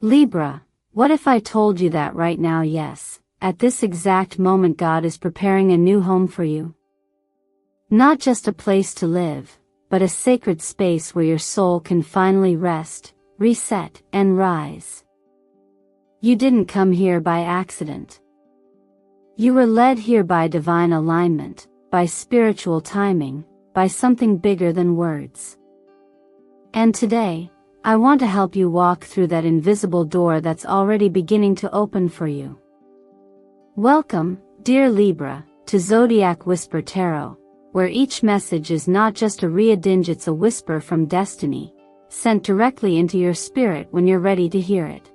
Libra, what if I told you that right now? Yes, at this exact moment God is preparing a new home for you. Not just a place to live, but a sacred space where your soul can finally rest, reset, and rise. You didn't come here by accident. You were led here by divine alignment, by spiritual timing, by something bigger than words. And today, I want to help you walk through that invisible door that's already beginning to open for you. Welcome, dear Libra, to Zodiac Whisper Tarot, where each message is not just a reading, it's a whisper from destiny, sent directly into your spirit when you're ready to hear it.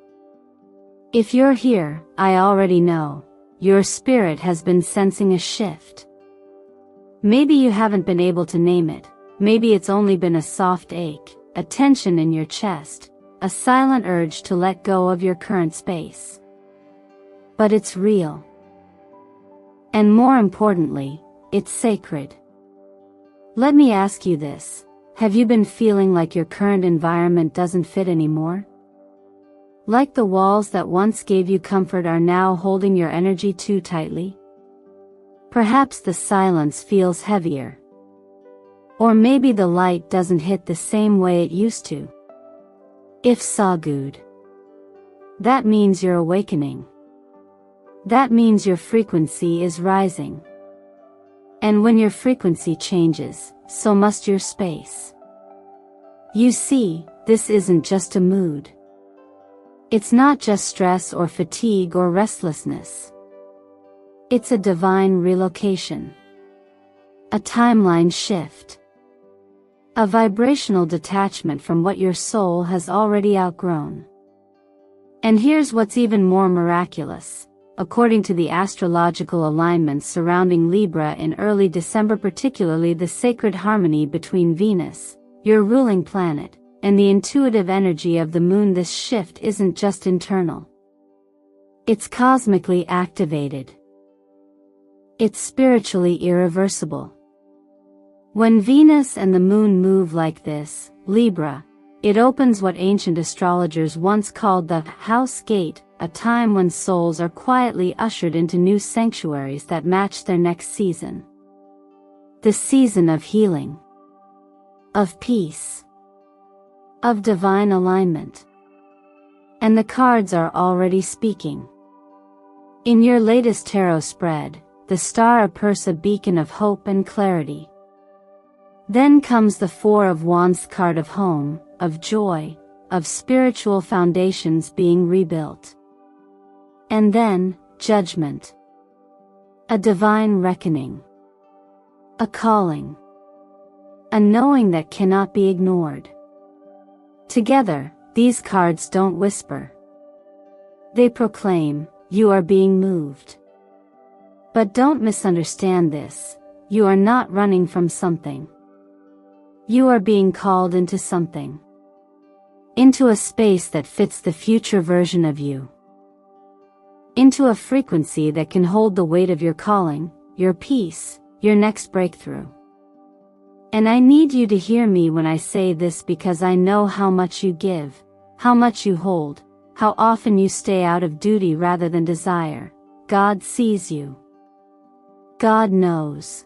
If you're here, I already know, your spirit has been sensing a shift. Maybe you haven't been able to name it, maybe it's only been a soft ache, a tension in your chest, a silent urge to let go of your current space. But it's real. And more importantly, it's sacred. Let me ask you this, have you been feeling like your current environment doesn't fit anymore? Like the walls that once gave you comfort are now holding your energy too tightly? Perhaps the silence feels heavier. Or maybe the light doesn't hit the same way it used to. If so, good. That means you're awakening. That means your frequency is rising. And when your frequency changes, so must your space. You see, this isn't just a mood. It's not just stress or fatigue or restlessness. It's a divine relocation. A timeline shift. A vibrational detachment from what your soul has already outgrown. And here's what's even more miraculous. According to the astrological alignments surrounding Libra in early December, particularly the sacred harmony between Venus, your ruling planet, and the intuitive energy of the moon, this shift isn't just internal. It's cosmically activated. It's spiritually irreversible. When Venus and the moon move like this, Libra, it opens what ancient astrologers once called the house gate, a time when souls are quietly ushered into new sanctuaries that match their next season. The season of healing, of peace, of divine alignment. And the cards are already speaking. In your latest tarot spread, the star appears a beacon of hope and clarity. Then comes the Four of Wands card of home, of joy, of spiritual foundations being rebuilt. And then, judgment. A divine reckoning. A calling. A knowing that cannot be ignored. Together, these cards don't whisper. They proclaim, you are being moved. But don't misunderstand this, you are not running from something. You are being called into something. Into a space that fits the future version of you. Into a frequency that can hold the weight of your calling, your peace, your next breakthrough. And I need you to hear me when I say this, because I know how much you give, how much you hold, how often you stay out of duty rather than desire. God sees you. God knows.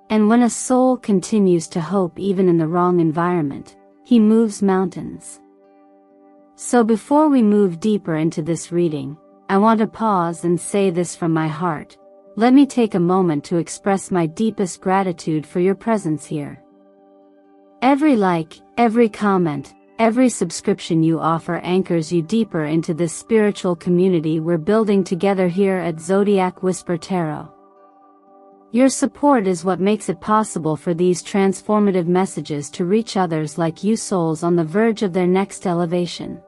And when a soul continues to hope even in the wrong environment, He moves mountains. So before we move deeper into this reading, I want to pause and say this from my heart. Let me take a moment to express my deepest gratitude for your presence here. Every like, every comment, every subscription you offer anchors you deeper into this spiritual community we're building together here at Zodiac Whisper Tarot. Your support is what makes it possible for these transformative messages to reach others like you, souls on the verge of their next elevation.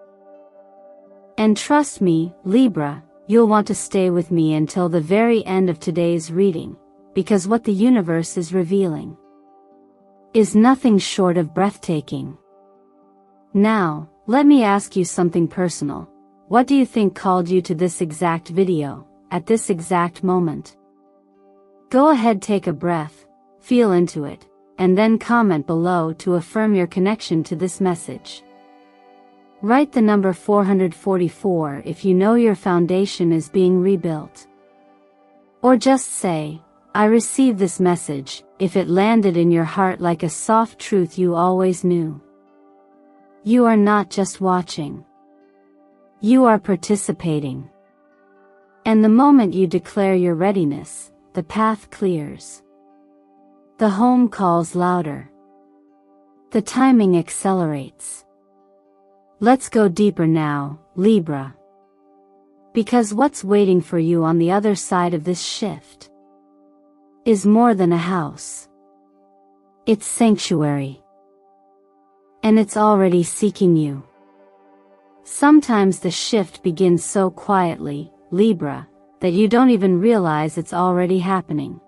And trust me, Libra, you'll want to stay with me until the very end of today's reading, because what the universe is revealing is nothing short of breathtaking. Now, let me ask you something personal. What do you think called you to this exact video, at this exact moment? Go ahead, take a breath, feel into it, and then comment below to affirm your connection to this message. Write the number 444 if you know your foundation is being rebuilt. Or just say, I received this message, if it landed in your heart like a soft truth you always knew. You are not just watching. You are participating. And the moment you declare your readiness, the path clears. The home calls louder. The timing accelerates. Let's go deeper now, Libra. Because what's waiting for you on the other side of this shift is more than a house. It's sanctuary. And it's already seeking you. Sometimes the shift begins so quietly, Libra, that you don't even realize it's already happening.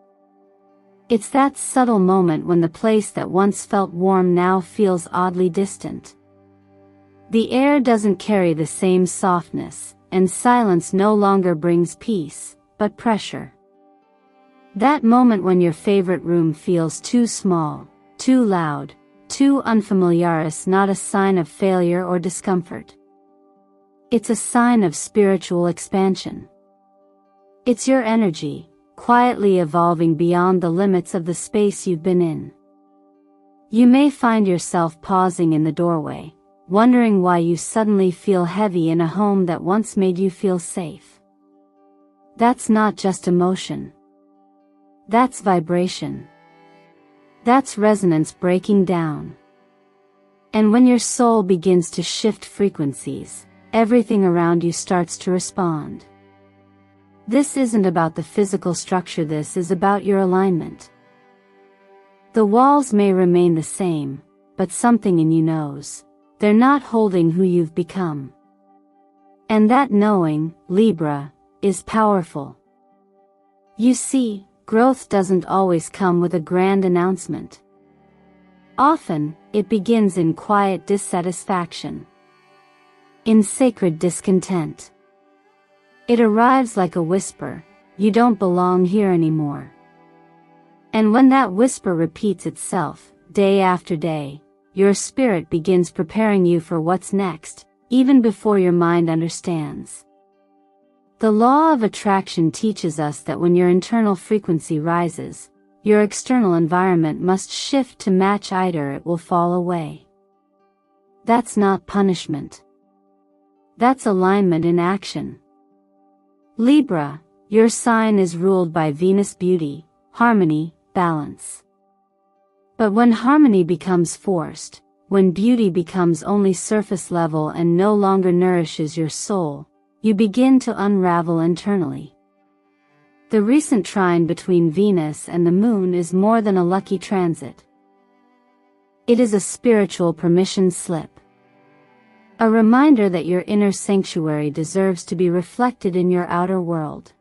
It's that subtle moment when the place that once felt warm now feels oddly distant. The air doesn't carry the same softness, and silence no longer brings peace, but pressure. That moment when your favorite room feels too small, too loud, too unfamiliar is not a sign of failure or discomfort. It's a sign of spiritual expansion. It's your energy, quietly evolving beyond the limits of the space you've been in. You may find yourself pausing in the doorway, wondering why you suddenly feel heavy in a home that once made you feel safe. That's not just emotion. That's vibration. That's resonance breaking down. And when your soul begins to shift frequencies, everything around you starts to respond. This isn't about the physical structure, this is about your alignment. The walls may remain the same, but something in you knows they're not holding who you've become. And that knowing, Libra, is powerful. You see, growth doesn't always come with a grand announcement. Often, it begins in quiet dissatisfaction. In sacred discontent. It arrives like a whisper, you don't belong here anymore. And when that whisper repeats itself, day after day, your spirit begins preparing you for what's next, even before your mind understands. The law of attraction teaches us that when your internal frequency rises, your external environment must shift to match, either it will fall away. That's not punishment. That's alignment in action. Libra, your sign is ruled by Venus, beauty, harmony, balance. But when harmony becomes forced, when beauty becomes only surface level and no longer nourishes your soul, you begin to unravel internally. The recent trine between Venus and the Moon is more than a lucky transit. It is a spiritual permission slip. A reminder that your inner sanctuary deserves to be reflected in your outer world.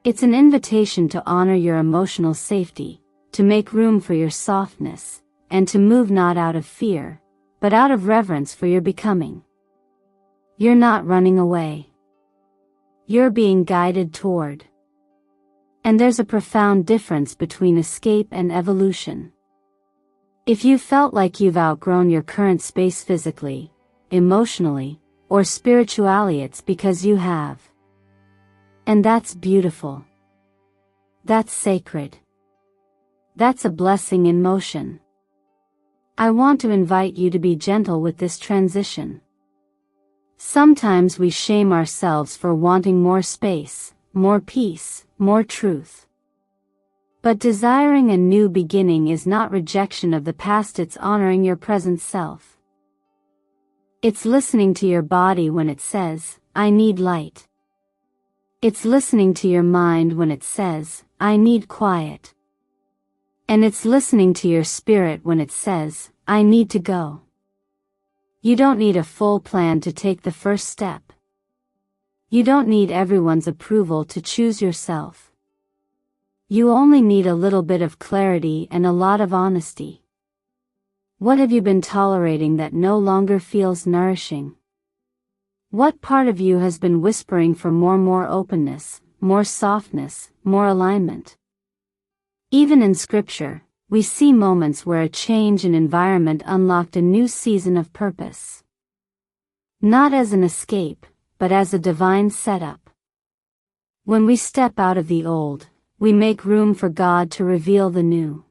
It's an invitation to honor your emotional safety, to make room for your softness, and to move not out of fear, but out of reverence for your becoming. You're not running away. You're being guided toward. And there's a profound difference between escape and evolution. If you felt like you've outgrown your current space physically, emotionally, or spiritually, it's because you have. And that's beautiful. That's sacred. That's a blessing in motion. I want to invite you to be gentle with this transition. Sometimes we shame ourselves for wanting more space, more peace, more truth. But desiring a new beginning is not rejection of the past, it's honoring your present self. It's listening to your body when it says, I need light. It's listening to your mind when it says, I need quiet. And it's listening to your spirit when it says, I need to go. You don't need a full plan to take the first step. You don't need everyone's approval to choose yourself. You only need a little bit of clarity and a lot of honesty. What have you been tolerating that no longer feels nourishing? What part of you has been whispering for more openness, more softness, more alignment? Even in scripture, we see moments where a change in environment unlocked a new season of purpose. Not as an escape, but as a divine setup. When we step out of the old, we make room for God to reveal the new.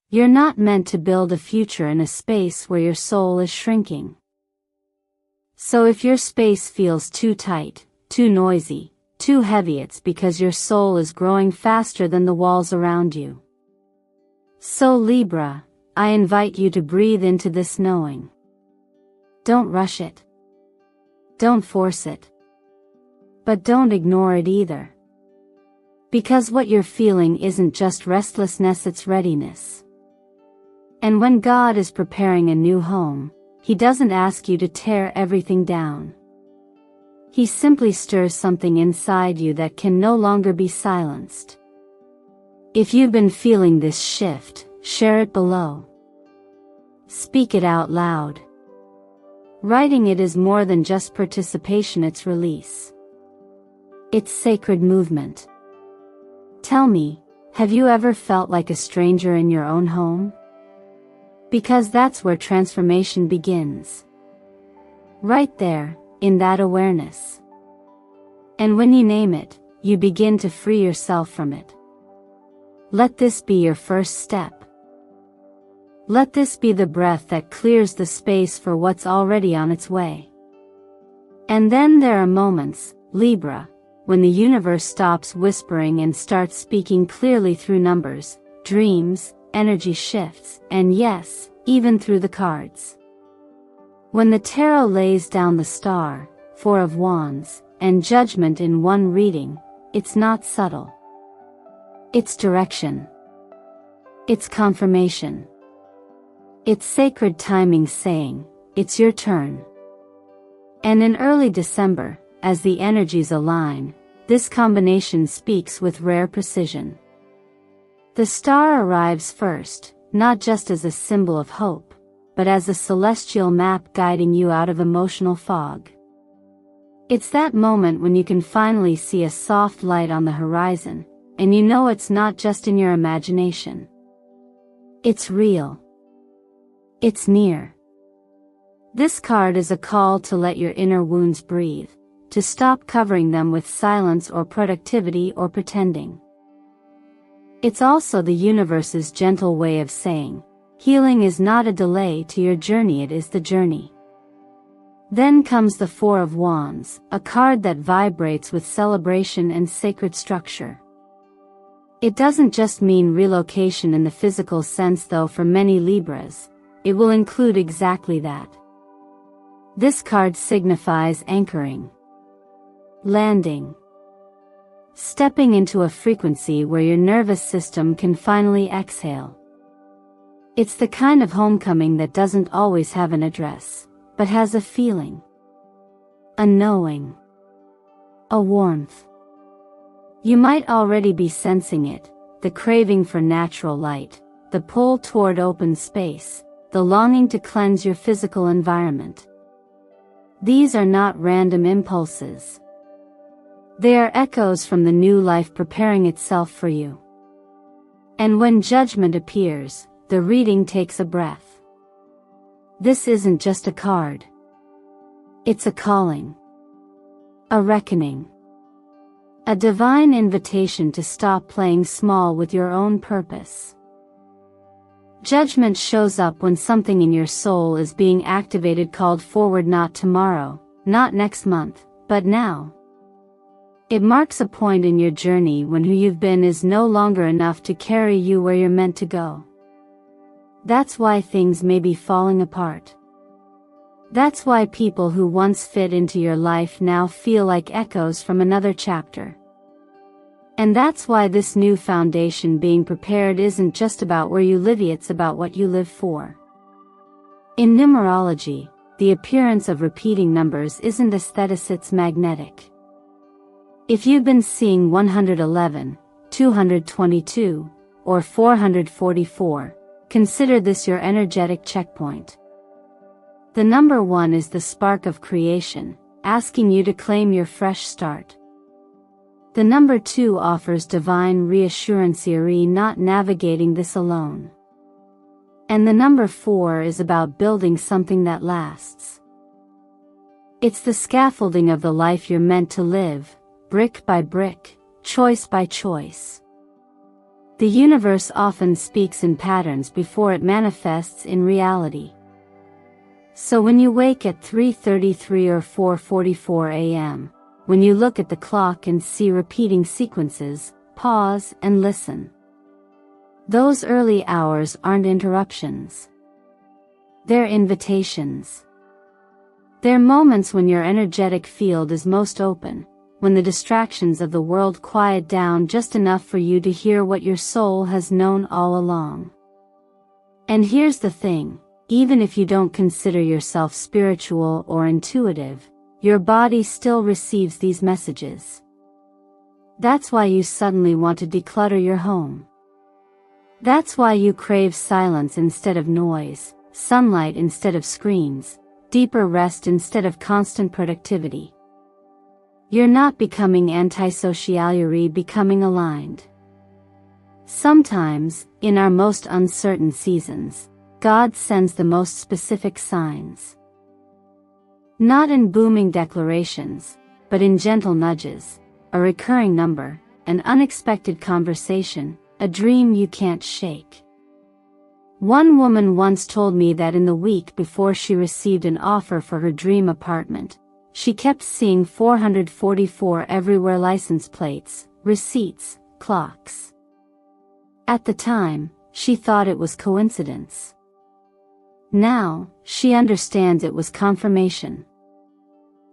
You're not meant to build a future in a space where your soul is shrinking. So if your space feels too tight, too noisy, too heavy, it's because your soul is growing faster than the walls around you. So Libra, I invite you to breathe into this knowing. Don't rush it. Don't force it. But don't ignore it either. Because what you're feeling isn't just restlessness, it's readiness. And when God is preparing a new home, He doesn't ask you to tear everything down. He simply stirs something inside you that can no longer be silenced. If you've been feeling this shift, share it below. Speak it out loud. Writing it is more than just participation, it's release. It's sacred movement. Tell me, have you ever felt like a stranger in your own home? Because that's where transformation begins. Right there, in that awareness. And when you name it, you begin to free yourself from it. Let this be your first step. Let this be the breath that clears the space for what's already on its way. And then there are moments, Libra, when the universe stops whispering and starts speaking clearly through numbers, dreams, energy shifts, and yes, even through the cards. When the tarot lays down the star, Four of Wands, and Judgment in one reading, it's not subtle. It's direction. It's confirmation. It's sacred timing saying, it's your turn. And in early December, as the energies align, this combination speaks with rare precision. The star arrives first, not just as a symbol of hope, but as a celestial map guiding you out of emotional fog. It's that moment when you can finally see a soft light on the horizon, and you know it's not just in your imagination. It's real. It's near. This card is a call to let your inner wounds breathe, to stop covering them with silence or productivity or pretending. It's also the universe's gentle way of saying, healing is not a delay to your journey, it is the journey. Then comes the Four of Wands, a card that vibrates with celebration and sacred structure. It doesn't just mean relocation in the physical sense, though for many Libras, it will include exactly that. This card signifies anchoring. Landing. Stepping into a frequency where your nervous system can finally exhale. It's the kind of homecoming that doesn't always have an address, but has a feeling. A knowing. A warmth. You might already be sensing it, the craving for natural light, the pull toward open space, the longing to cleanse your physical environment. These are not random impulses. They are echoes from the new life preparing itself for you. And when Judgment appears, the reading takes a breath. This isn't just a card. It's a calling. A reckoning. A divine invitation to stop playing small with your own purpose. Judgment shows up when something in your soul is being activated, called forward, not tomorrow, not next month, but now. It marks a point in your journey when who you've been is no longer enough to carry you where you're meant to go. That's why things may be falling apart. That's why people who once fit into your life now feel like echoes from another chapter. And that's why this new foundation being prepared isn't just about where you live, it's about what you live for. In numerology, the appearance of repeating numbers isn't aesthetic, it's magnetic. If you've been seeing 111, 222, or 444, consider this your energetic checkpoint. The number 1 is the spark of creation, asking you to claim your fresh start. The number 2 offers divine reassurance, you're not navigating this alone. And the number 4 is about building something that lasts. It's the scaffolding of the life you're meant to live, brick by brick, choice by choice. The universe often speaks in patterns before it manifests in reality. So when you wake at 3:33 or 4:44 a.m., when you look at the clock and see repeating sequences, pause and listen. Those early hours aren't interruptions. They're invitations. They're moments when your energetic field is most open, when the distractions of the world quiet down just enough for you to hear what your soul has known all along. And here's the thing, even if you don't consider yourself spiritual or intuitive, your body still receives these messages. That's why you suddenly want to declutter your home. That's why you crave silence instead of noise, sunlight instead of screens, deeper rest instead of constant productivity. You're not becoming antisocial, you're becoming aligned. Sometimes, in our most uncertain seasons, God sends the most specific signs. Not in booming declarations, but in gentle nudges, a recurring number, an unexpected conversation, a dream you can't shake. One woman once told me that in the week before she received an offer for her dream apartment, she kept seeing 444 everywhere: license plates, receipts, clocks. At the time, she thought it was coincidence. Now, she understands it was confirmation.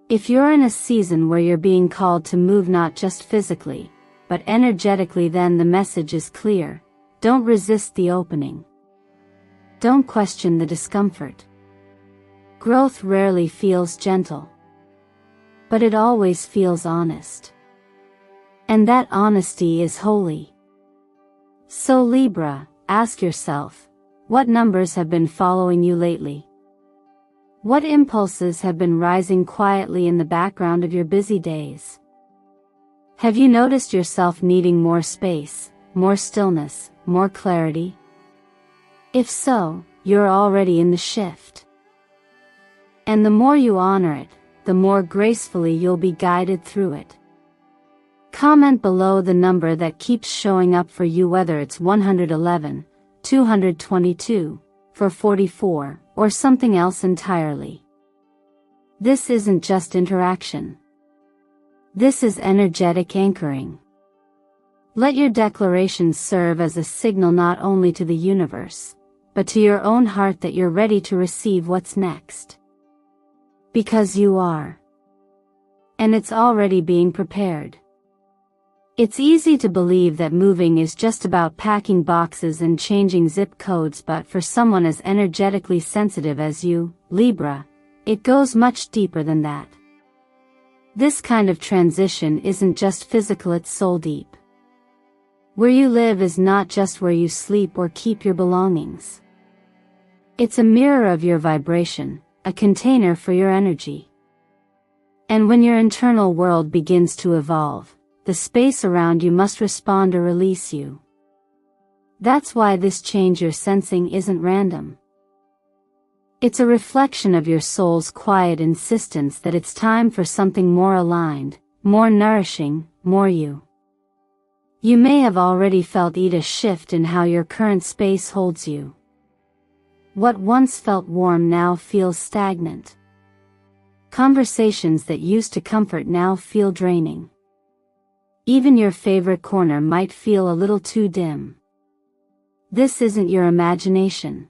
If you're in a season where you're being called to move not just physically, but energetically, then the message is clear: don't resist the opening. Don't question the discomfort. Growth rarely feels gentle, but it always feels honest. And that honesty is holy. So Libra, ask yourself, what numbers have been following you lately? What impulses have been rising quietly in the background of your busy days? Have you noticed yourself needing more space, more stillness, more clarity? If so, you're already in the shift. And the more you honor it, the more gracefully you'll be guided through it. Comment below the number that keeps showing up for you, whether it's 111, 222, 444, or something else entirely. This isn't just interaction. This is energetic anchoring. Let your declarations serve as a signal not only to the universe, but to your own heart that you're ready to receive what's next. Because you are. And it's already being prepared. It's easy to believe that moving is just about packing boxes and changing zip codes, but for someone as energetically sensitive as you, Libra, it goes much deeper than that. This kind of transition isn't just physical, it's soul deep. Where you live is not just where you sleep or keep your belongings. It's a mirror of your vibration, a container for your energy. And when your internal world begins to evolve, the space around you must respond or release you. That's why this change you're sensing isn't random. It's a reflection of your soul's quiet insistence that it's time for something more aligned, more nourishing, more you. You may have already felt a shift in how your current space holds you. What once felt warm now feels stagnant. Conversations that used to comfort now feel draining. Even your favorite corner might feel a little too dim. This isn't your imagination.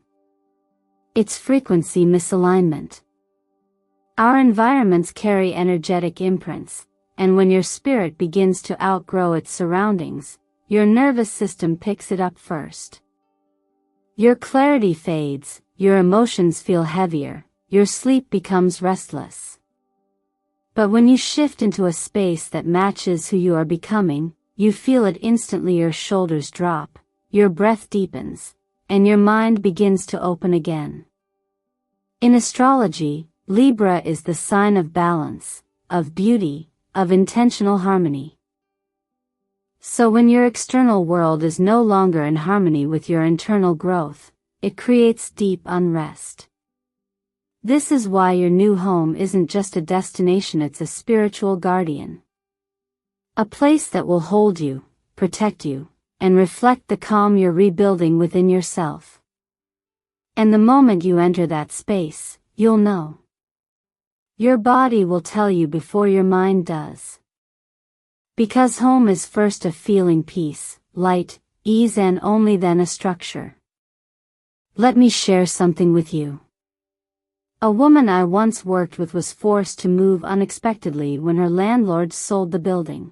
It's frequency misalignment. Our environments carry energetic imprints, and when your spirit begins to outgrow its surroundings, your nervous system picks it up first. Your clarity fades, your emotions feel heavier, your sleep becomes restless. But when you shift into a space that matches who you are becoming, you feel it instantly. Your shoulders drop, your breath deepens, and your mind begins to open again. In astrology, Libra is the sign of balance, of beauty, of intentional harmony. So when your external world is no longer in harmony with your internal growth, it creates deep unrest. This is why your new home isn't just a destination, it's a spiritual guardian. A place that will hold you, protect you, and reflect the calm you're rebuilding within yourself. And the moment you enter that space, you'll know. Your body will tell you before your mind does. Because home is first a feeling, peace, light, ease, and only then a structure. Let me share something with you. A woman I once worked with was forced to move unexpectedly when her landlord sold the building.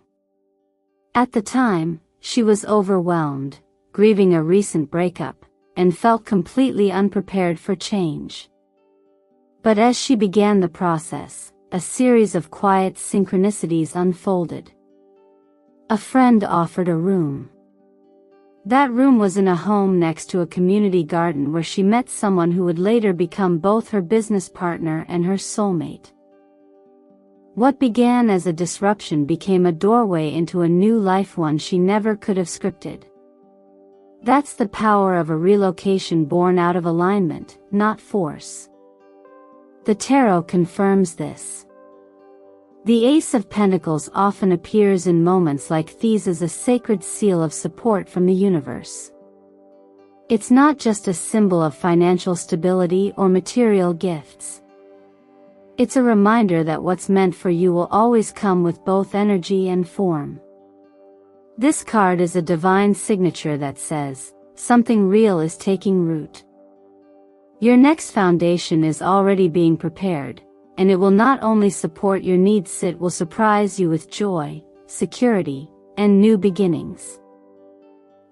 At the time, she was overwhelmed, grieving a recent breakup, and felt completely unprepared for change. But as she began the process, a series of quiet synchronicities unfolded. A friend offered a room. That room was in a home next to a community garden where she met someone who would later become both her business partner and her soulmate. What began as a disruption became a doorway into a new life, one she never could have scripted. That's the power of a relocation born out of alignment, not force. The tarot confirms this. The Ace of Pentacles often appears in moments like these as a sacred seal of support from the universe. It's not just a symbol of financial stability or material gifts. It's a reminder that what's meant for you will always come with both energy and form. This card is a divine signature that says, something real is taking root. Your next foundation is already being prepared, and it will not only support your needs, it will surprise you with joy, security, and new beginnings.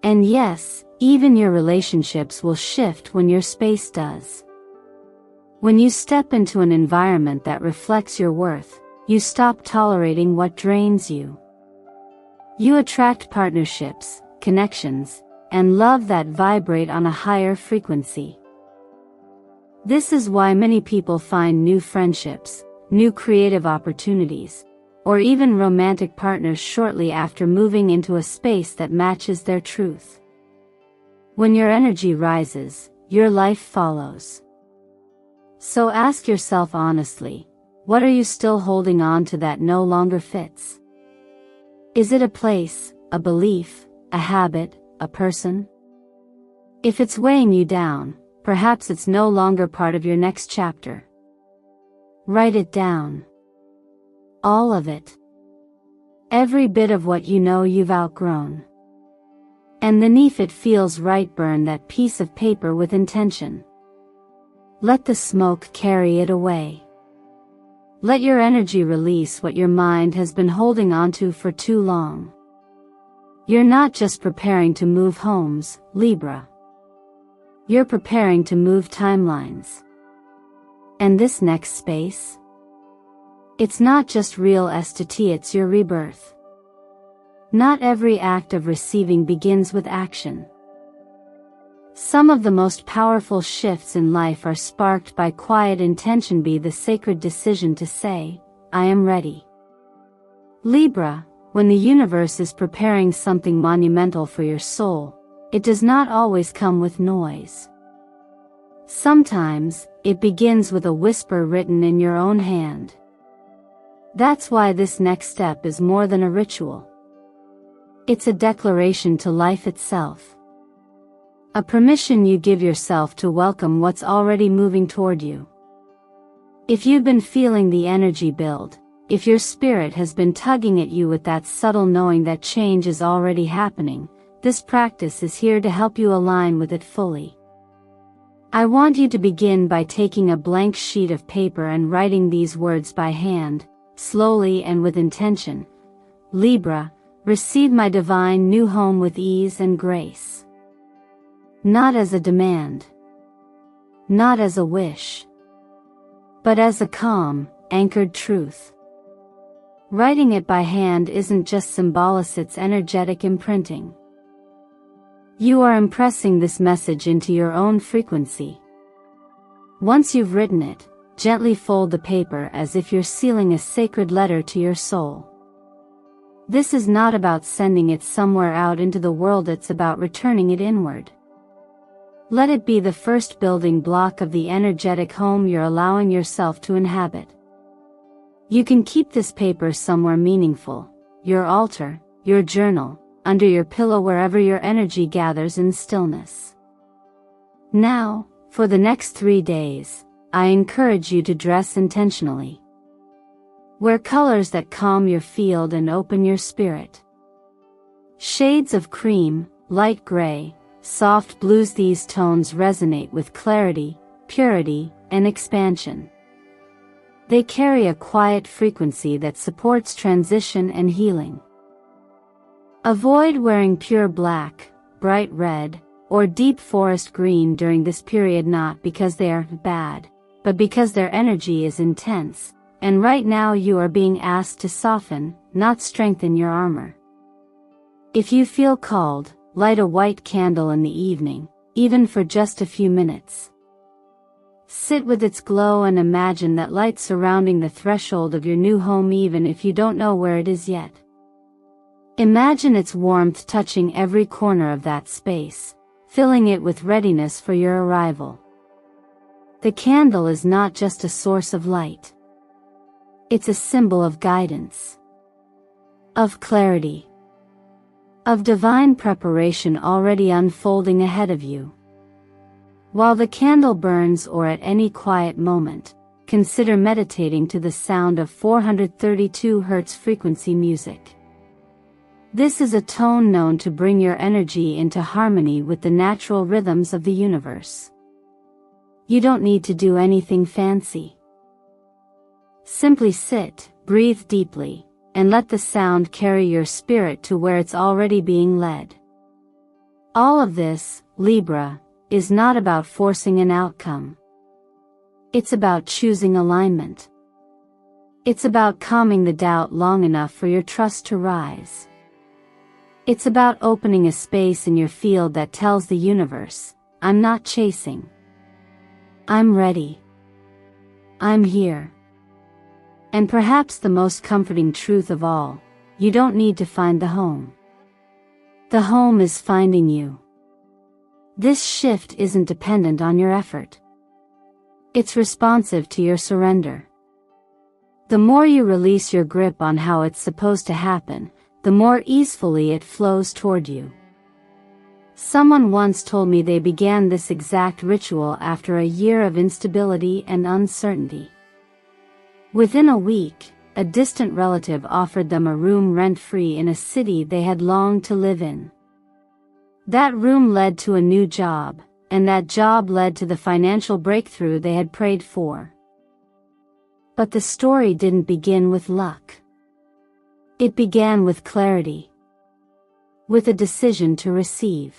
And yes, even your relationships will shift when your space does. When you step into an environment that reflects your worth, you stop tolerating what drains you. You attract partnerships, connections, and love that vibrate on a higher frequency. This is why many people find new friendships, new creative opportunities, or even romantic partners shortly after moving into a space that matches their truth. When your energy rises, your life follows. So ask yourself honestly, what are you still holding on to that no longer fits? Is it a place, a belief, a habit, a person? If it's weighing you down, perhaps it's no longer part of your next chapter. Write it down. All of it. Every bit of what you know you've outgrown. And then if it feels right, burn that piece of paper with intention. Let the smoke carry it away. Let your energy release what your mind has been holding onto for too long. You're not just preparing to move homes, Libra. You're preparing to move timelines. And this next space? It's not just real estate, it's your rebirth. Not every act of receiving begins with action. Some of the most powerful shifts in life are sparked by quiet intention. Be the sacred decision to say, I am ready. Libra, when the universe is preparing something monumental for your soul, it does not always come with noise. Sometimes, it begins with a whisper written in your own hand. That's why this next step is more than a ritual. It's a declaration to life itself. A permission you give yourself to welcome what's already moving toward you. If you've been feeling the energy build, if your spirit has been tugging at you with that subtle knowing that change is already happening, this practice is here to help you align with it fully. I want you to begin by taking a blank sheet of paper and writing these words by hand, slowly and with intention. Libra, receive my divine new home with ease and grace. Not as a demand. Not as a wish. But as a calm, anchored truth. Writing it by hand isn't just symbolic, it's energetic imprinting. You are impressing this message into your own frequency. Once you've written it, gently fold the paper as if you're sealing a sacred letter to your soul. This is not about sending it somewhere out into the world, it's about returning it inward. Let it be the first building block of the energetic home you're allowing yourself to inhabit. You can keep this paper somewhere meaningful, your altar, your journal, under your pillow, wherever your energy gathers in stillness. Now, for the next 3 days, I encourage you to dress intentionally. Wear colors that calm your field and open your spirit. Shades of cream, light gray, soft blues. These tones resonate with clarity, purity, and expansion. They carry a quiet frequency that supports transition and healing. Avoid wearing pure black, bright red, or deep forest green during this period, not because they are bad, but because their energy is intense, and right now you are being asked to soften, not strengthen your armor. If you feel called, light a white candle in the evening, even for just a few minutes. Sit with its glow and imagine that light surrounding the threshold of your new home, even if you don't know where it is yet. Imagine its warmth touching every corner of that space, filling it with readiness for your arrival. The candle is not just a source of light. It's a symbol of guidance, of clarity, of divine preparation already unfolding ahead of you. While the candle burns, or at any quiet moment, consider meditating to the sound of 432 Hz frequency music. This is a tone known to bring your energy into harmony with the natural rhythms of the universe. You don't need to do anything fancy. Simply sit, breathe deeply, and let the sound carry your spirit to where it's already being led. All of this, Libra, is not about forcing an outcome. It's about choosing alignment. It's about calming the doubt long enough for your trust to rise. It's about opening a space in your field that tells the universe, I'm not chasing. I'm ready. I'm here. And perhaps the most comforting truth of all, you don't need to find the home. The home is finding you. This shift isn't dependent on your effort. It's responsive to your surrender. The more you release your grip on how it's supposed to happen, the more easily it flows toward you. Someone once told me they began this exact ritual after a year of instability and uncertainty. Within a week, a distant relative offered them a room rent-free in a city they had longed to live in. That room led to a new job, and that job led to the financial breakthrough they had prayed for. But the story didn't begin with luck. It began with clarity. With a decision to receive.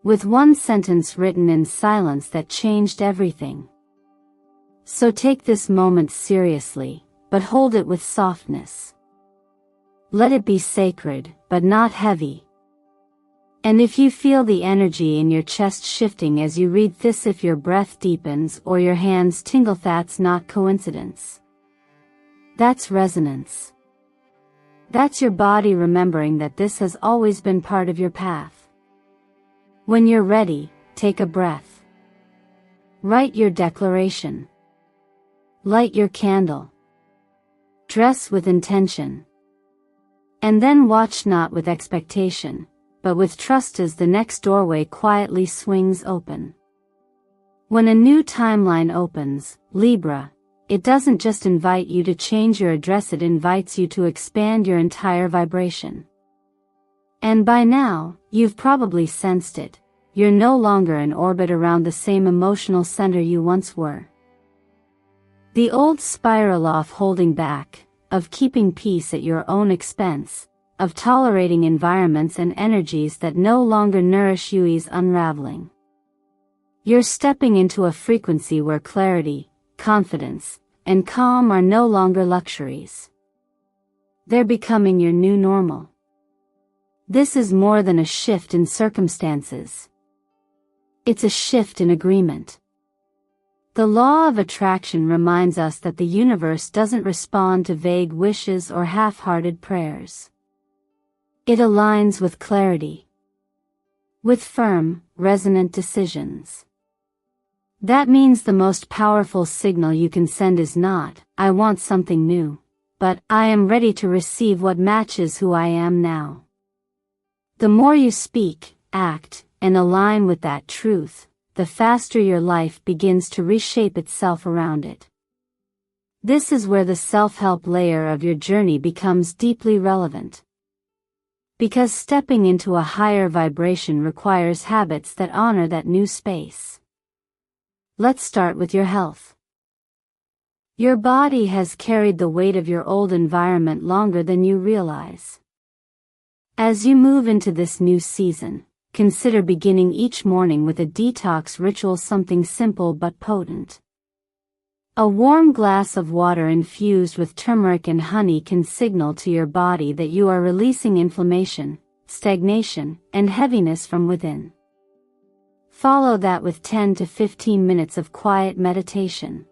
With one sentence written in silence that changed everything. So take this moment seriously, but hold it with softness. Let it be sacred, but not heavy. And if you feel the energy in your chest shifting as you read this, if your breath deepens or your hands tingle, that's not coincidence. That's resonance. That's your body remembering that this has always been part of your path. When you're ready, take a breath. Write your declaration. Light your candle. Dress with intention. And then watch, not with expectation, but with trust, as the next doorway quietly swings open. When a new timeline opens, Libra, it doesn't just invite you to change your address, it invites you to expand your entire vibration. And by now, you've probably sensed it, you're no longer in orbit around the same emotional center you once were. The old spiral of holding back, of keeping peace at your own expense, of tolerating environments and energies that no longer nourish you, is unraveling. You're stepping into a frequency where clarity, confidence, and calm are no longer luxuries. They're becoming your new normal. This is more than a shift in circumstances. It's a shift in agreement. The law of attraction reminds us that the universe doesn't respond to vague wishes or half-hearted prayers. It aligns with clarity. with firm, resonant decisions. That means the most powerful signal you can send is not, "I want something new," but, "I am ready to receive what matches who I am now." The more you speak, act, and align with that truth, the faster your life begins to reshape itself around it. This is where the self-help layer of your journey becomes deeply relevant. Because stepping into a higher vibration requires habits that honor that new space. Let's start with your health. Your body has carried the weight of your old environment longer than you realize. As you move into this new season, consider beginning each morning with a detox ritual, something simple but potent. A warm glass of water infused with turmeric and honey can signal to your body that you are releasing inflammation, stagnation, and heaviness from within. Follow that with 10 to 15 minutes of quiet meditation.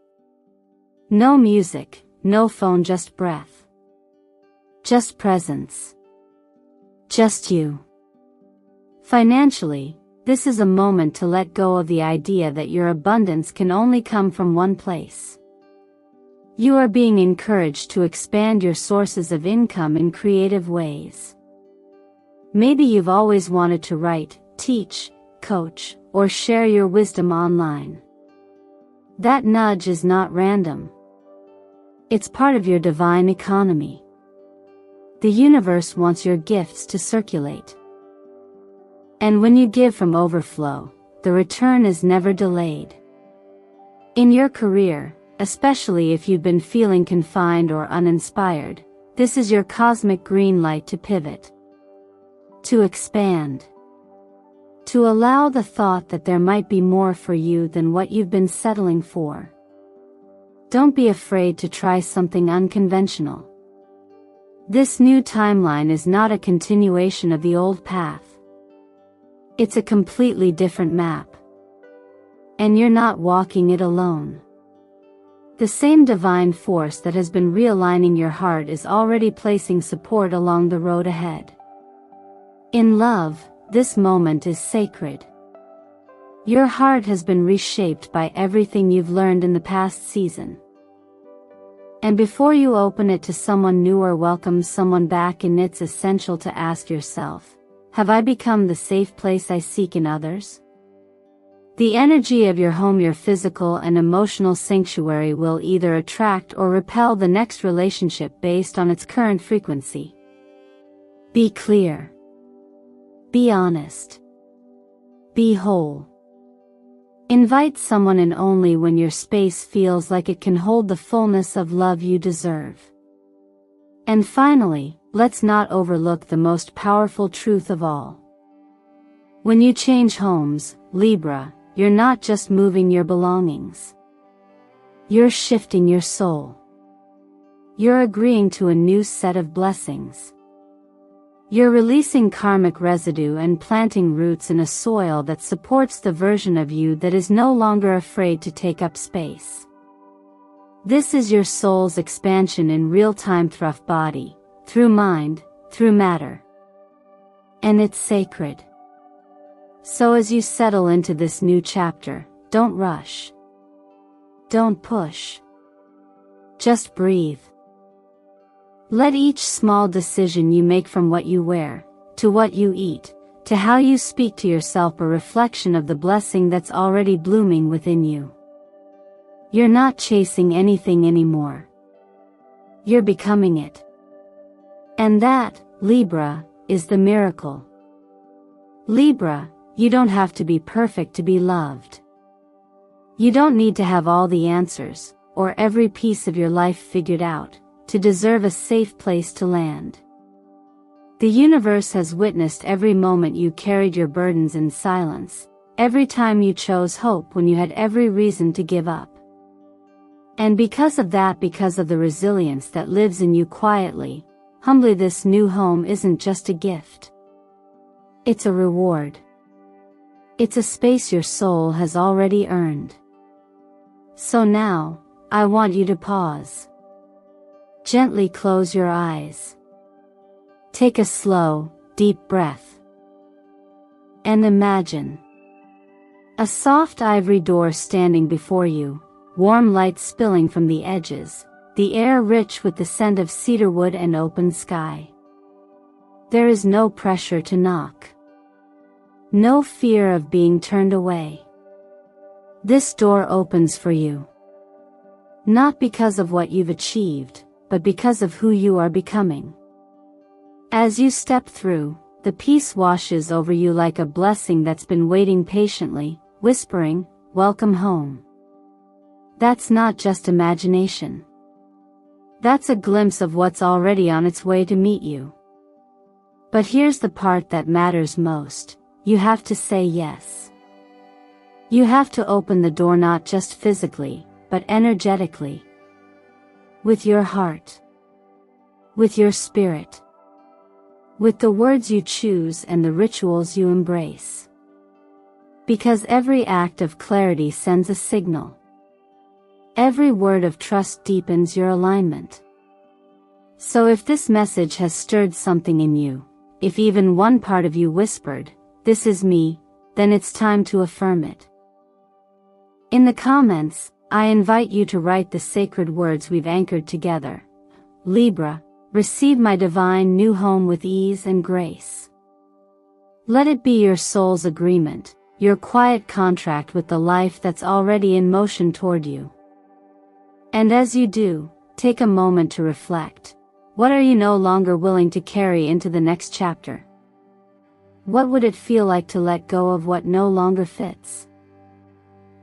No music, no phone, just breath. Just presence. Just you. Financially, this is a moment to let go of the idea that your abundance can only come from one place. You are being encouraged to expand your sources of income in creative ways. Maybe you've always wanted to write, teach, coach, or share your wisdom online. That nudge is not random. It's part of your divine economy. The universe wants your gifts to circulate. And when you give from overflow, the return is never delayed. In your career, especially if you've been feeling confined or uninspired, this is your cosmic green light to pivot. To expand. To allow the thought that there might be more for you than what you've been settling for. Don't be afraid to try something unconventional. This new timeline is not a continuation of the old path. It's a completely different map. And you're not walking it alone. The same divine force that has been realigning your heart is already placing support along the road ahead. In love, this moment is sacred. Your heart has been reshaped by everything you've learned in the past season. And before you open it to someone new or welcome someone back in, it's essential to ask yourself, have I become the safe place I seek in others? The energy of your home, your physical and emotional sanctuary, will either attract or repel the next relationship based on its current frequency. Be clear. Be honest. Be whole. Invite someone in only when your space feels like it can hold the fullness of love you deserve. And finally, let's not overlook the most powerful truth of all. When you change homes, Libra, you're not just moving your belongings. You're shifting your soul. You're agreeing to a new set of blessings. You're releasing karmic residue and planting roots in a soil that supports the version of you that is no longer afraid to take up space. This is your soul's expansion in real time, through body, through mind, through matter. And it's sacred. So as you settle into this new chapter, don't rush. Don't push. Just breathe. Let each small decision you make, from what you wear, to what you eat, to how you speak to yourself, a reflection of the blessing that's already blooming within you. You're not chasing anything anymore. You're becoming it. And that, Libra, is the miracle. Libra, you don't have to be perfect to be loved. You don't need to have all the answers, or every piece of your life figured out, to deserve a safe place to land. The universe has witnessed every moment you carried your burdens in silence, every time you chose hope when you had every reason to give up. And because of that, because of the resilience that lives in you quietly, humbly, this new home isn't just a gift. It's a reward. It's a space your soul has already earned. So now, I want you to pause. Gently close your eyes. Take a slow, deep breath. And imagine a soft ivory door standing before you, warm light spilling from the edges, the air rich with the scent of cedarwood and open sky. There is no pressure to knock. No fear of being turned away. This door opens for you. Not because of what you've achieved, but because of who you are becoming. As you step through, the peace washes over you like a blessing that's been waiting patiently, whispering, "Welcome home." That's not just imagination. That's a glimpse of what's already on its way to meet you. But here's the part that matters most. You have to say yes. You have to open the door not just physically, but energetically. With your heart. With your spirit. With the words you choose and the rituals you embrace. Because every act of clarity sends a signal. Every word of trust deepens your alignment. So if this message has stirred something in you, if even one part of you whispered, "This is me," then it's time to affirm it. In the comments, I invite you to write the sacred words we've anchored together. Libra, receive my divine new home with ease and grace. Let it be your soul's agreement, your quiet contract with the life that's already in motion toward you. And as you do, take a moment to reflect. What are you no longer willing to carry into the next chapter? What would it feel like to let go of what no longer fits?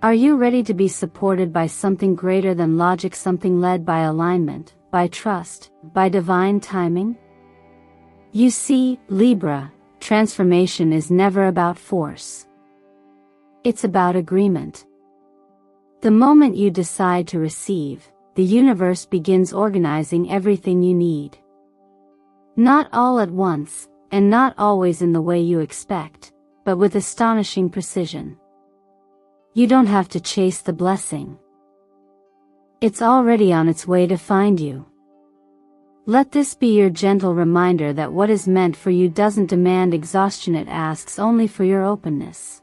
Are you ready to be supported by something greater than logic, something led by alignment, by trust, by divine timing? You see, Libra, transformation is never about force. It's about agreement. The moment you decide to receive, the universe begins organizing everything you need. Not all at once, and not always in the way you expect, but with astonishing precision. You don't have to chase the blessing. It's already on its way to find you. Let this be your gentle reminder that what is meant for you doesn't demand exhaustion, it asks only for your openness.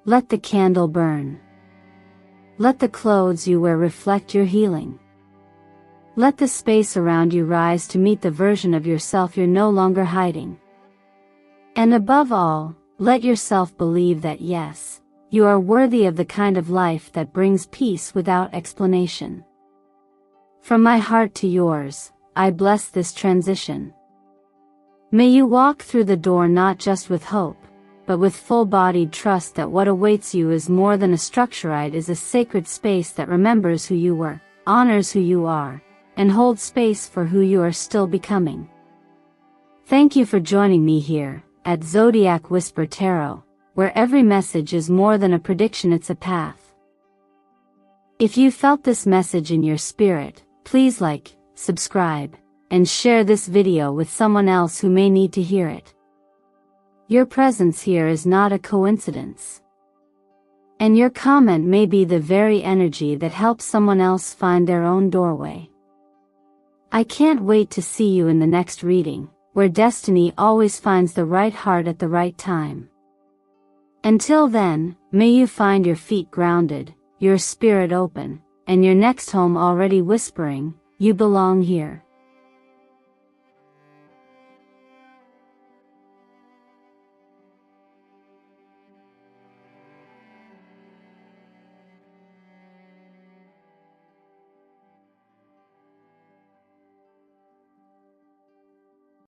Let the candle burn. Let the clothes you wear reflect your healing. Let the space around you rise to meet the version of yourself you're no longer hiding. And above all, let yourself believe that yes, you are worthy of the kind of life that brings peace without explanation. From my heart to yours, I bless this transition. May you walk through the door not just with hope, but with full-bodied trust that what awaits you is more than a structure, it is a sacred space that remembers who you were, honors who you are, and holds space for who you are still becoming. Thank you for joining me here, at Zodiac Whisper Tarot, where every message is more than a prediction, it's a path. If you felt this message in your spirit, please like, subscribe, and share this video with someone else who may need to hear it. Your presence here is not a coincidence. And your comment may be the very energy that helps someone else find their own doorway. I can't wait to see you in the next reading, where destiny always finds the right heart at the right time. Until then, may you find your feet grounded, your spirit open, and your next home already whispering, "You belong here."